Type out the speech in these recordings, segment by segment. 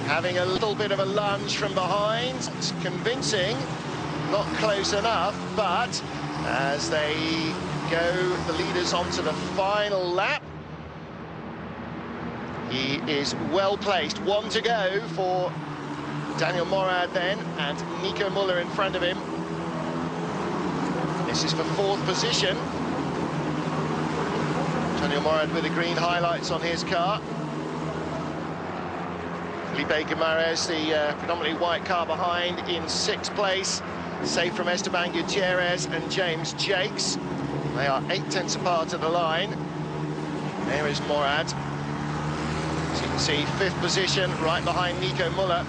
having a little bit of a lunge from behind. It's convincing, not close enough, but as they go, the leaders onto the final lap. He is well placed. One to go for Daniel Morad then, and Nico Müller in front of him. This is for fourth position. Daniel Morad with the green highlights on his car. Felipe Guimaraes, the predominantly white car behind, in sixth place. Safe from Esteban Gutierrez and James Jakes. They are 8/10 apart at the line. There is Morad. As you can see, fifth position, right behind Nico Müller.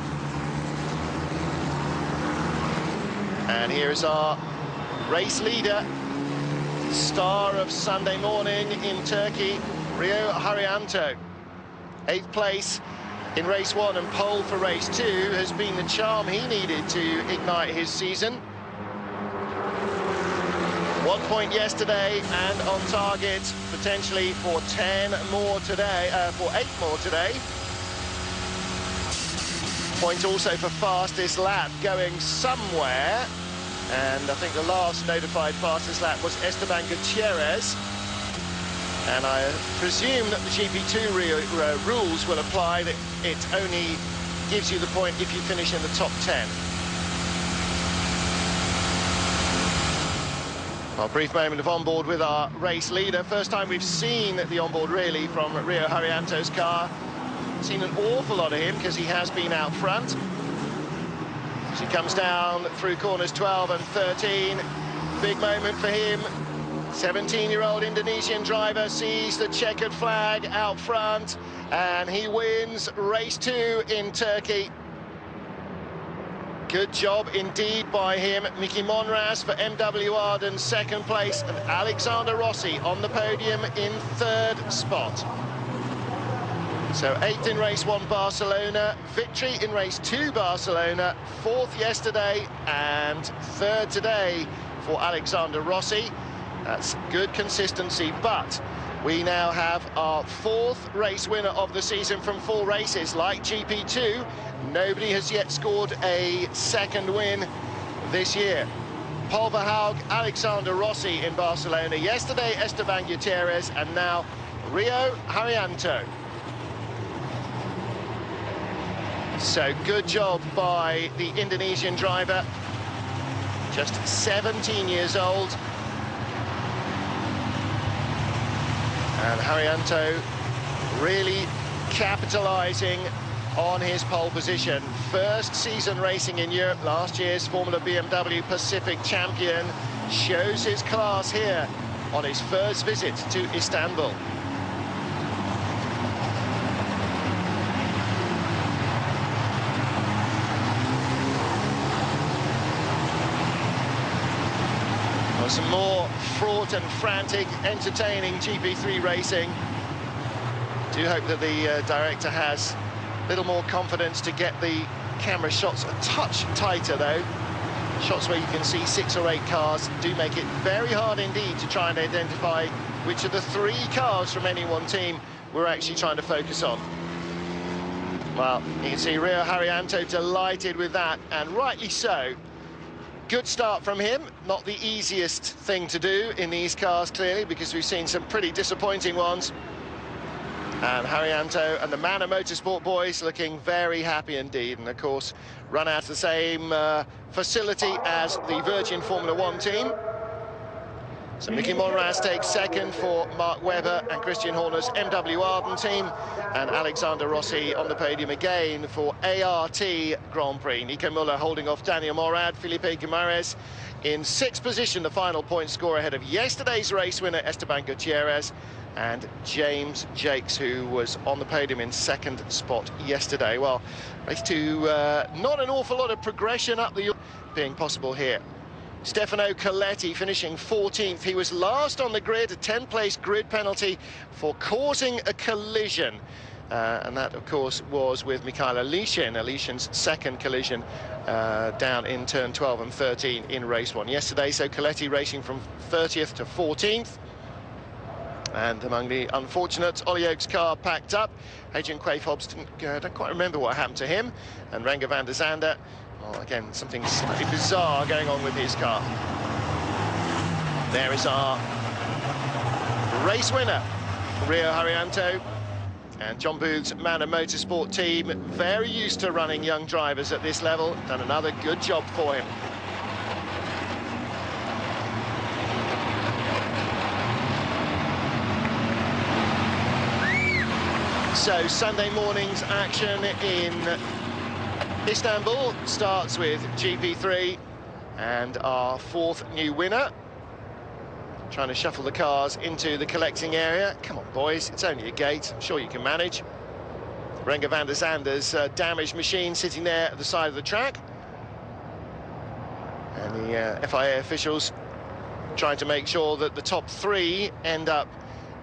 And here is our race leader, star of Sunday morning in Turkey, Rio Haryanto. 8th place in race 1 and pole for race 2 has been the charm he needed to ignite his season. 1 point yesterday and on target potentially for 10 more today, for 8 more today. Point also for fastest lap going somewhere. And I think the last notified fastest lap was Esteban Gutierrez. And I presume that the GP2 rules will apply, that it only gives you the point if you finish in the top 10. Well, a brief moment of onboard with our race leader. First time we've seen the onboard really from Rio Haryanto's car. Seen an awful lot of him because he has been out front. As he comes down through corners 12 and 13. Big moment for him. 17-year-old Indonesian driver sees the checkered flag out front, and he wins race 2 in Turkey. Good job indeed by him. Mickey Monraz for MW Arden, second place, and Alexander Rossi on the podium in third spot. So 8th in race 1 Barcelona, victory in race 2 Barcelona, 4th yesterday and 3rd today for Alexander Rossi. That's good consistency, but we now have our 4th race winner of the season from 4 races. Like GP2, nobody has yet scored a second win this year. Paul Verhoek, Alexander Rossi in Barcelona. Yesterday, Esteban Gutierrez, and now Rio Haryanto. So good job by the Indonesian driver, just 17 years old. And Haryanto really capitalising on his pole position. First season racing in Europe, last year's Formula BMW Pacific champion, shows his class here on his first visit to Istanbul. Some more fraught and frantic, entertaining GP3 racing. Do hope that the director has a little more confidence to get the camera shots a touch tighter, though. Shots where you can see 6 or 8 cars do make it very hard indeed to try and identify which of the 3 cars from any one team we're actually trying to focus on. Well, you can see Rio Haryanto delighted with that, and rightly so. Good start from him, not the easiest thing to do in these cars, clearly, because we've seen some pretty disappointing ones. And Haryanto and the Manor Motorsport boys looking very happy indeed, and of course run out of the same facility as the Virgin Formula 1 team. So Mickey Monraz takes second for Mark Webber and Christian Horner's MW Arden team, and Alexander Rossi on the podium again for ART Grand Prix. Nico Müller holding off Daniel Morad. Felipe Guimaraes in 6th position, the final point score ahead of yesterday's race winner Esteban Gutierrez, and James Jakes, who was on the podium in 2nd spot yesterday. Well, race 2, not an awful lot of progression up the being possible here. Stefano Coletti finishing 14th. He was last on the grid, a 10th-place grid penalty for causing a collision. And that, of course, was with Mikhail Alishin. Alishin's 2nd collision down in turn 12 and 13 in race 1 yesterday. So Coletti racing from 30th to 14th. And among the unfortunate, Ollie Oak's car packed up. Adrian Quayfobs don't quite remember what happened to him. And Renger van der Zande, well, again, something slightly bizarre going on with his car. There is our race winner, Rio Haryanto. And John Booth's Manor Motorsport team, very used to running young drivers at this level, done another good job for him. So Sunday morning's action in Istanbul starts with GP3 and our fourth new winner. Trying to shuffle the cars into the collecting area. Come on, boys, it's only a gate. I'm sure you can manage. Renger van der Zande's damaged machine sitting there at the side of the track. And the FIA officials trying to make sure that the top three end up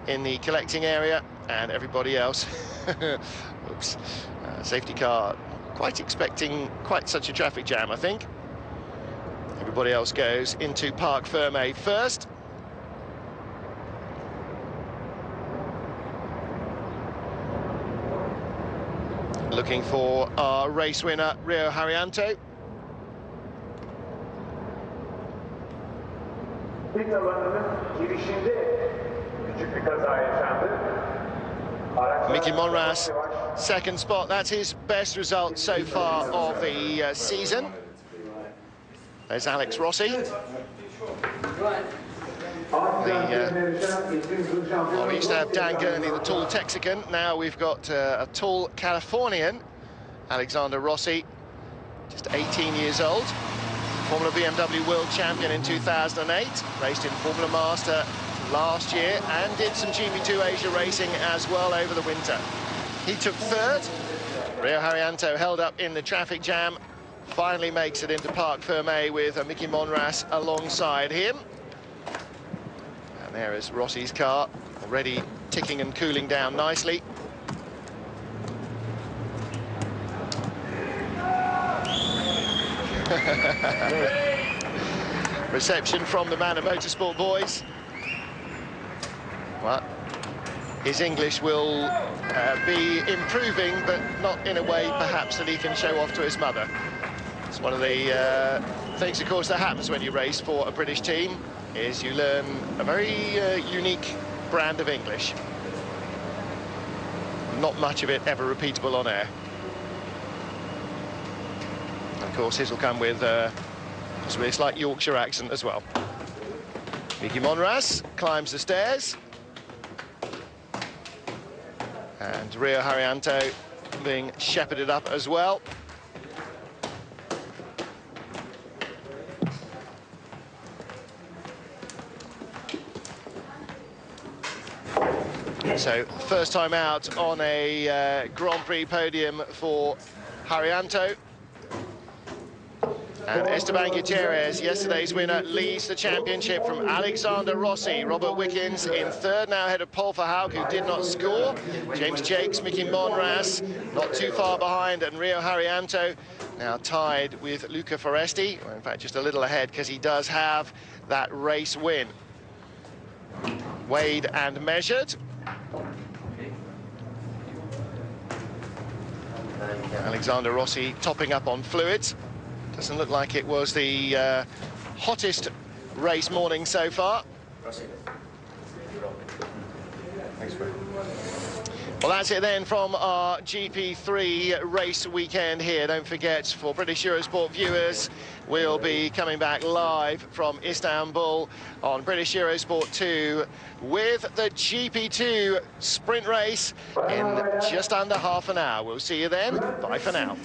in the collecting area and everybody else. Oops. Safety car, quite expecting quite such a traffic jam, I think. Everybody else goes into Parc Fermé first. Looking for our race winner, Rio Haryanto. Mickey Monras, second spot. That's his best result so far of the season. There's Alex Rossi. Well, we used to have Dan Gurney, the tall Texican. Now we've got a tall Californian, Alexander Rossi, just 18 years old. Formula BMW World Champion in 2008, raced in Formula Master last year and did some GP2 Asia racing as well over the winter. He took third. Rio Haryanto held up in the traffic jam, finally makes it into Parc Fermé with Mickey Monras alongside him. And there is Rossi's car, already ticking and cooling down nicely. Reception from the Manor Motorsport boys. Well, his English will be improving, but not in a way perhaps that he can show off to his mother. It's one of the things, of course, that happens when you race for a British team, is you learn a very unique brand of English. Not much of it ever repeatable on air. Of course, his will come with possibly a slight Yorkshire accent as well. Mickey Monras climbs the stairs. And Rio Haryanto being shepherded up as well. So, first time out on a Grand Prix podium for Haryanto. And Esteban Gutierrez, yesterday's winner, leads the championship from Alexander Rossi. Robert Wickens in third, now ahead of Paul Verhoek, who did not score. James Jakes, Mickey Monras, not too far behind, and Rio Haryanto now tied with Luca Foresti. Well, in fact, just a little ahead, because he does have that race win. Weighed and measured. Alexander Rossi topping up on fluids. Doesn't look like it was the hottest race morning so far. Well, that's it then from our GP3 race weekend here. Don't forget, for British Eurosport viewers, we'll be coming back live from Istanbul on British Eurosport 2 with the GP2 sprint race in just under half an hour. We'll see you then. Bye for now.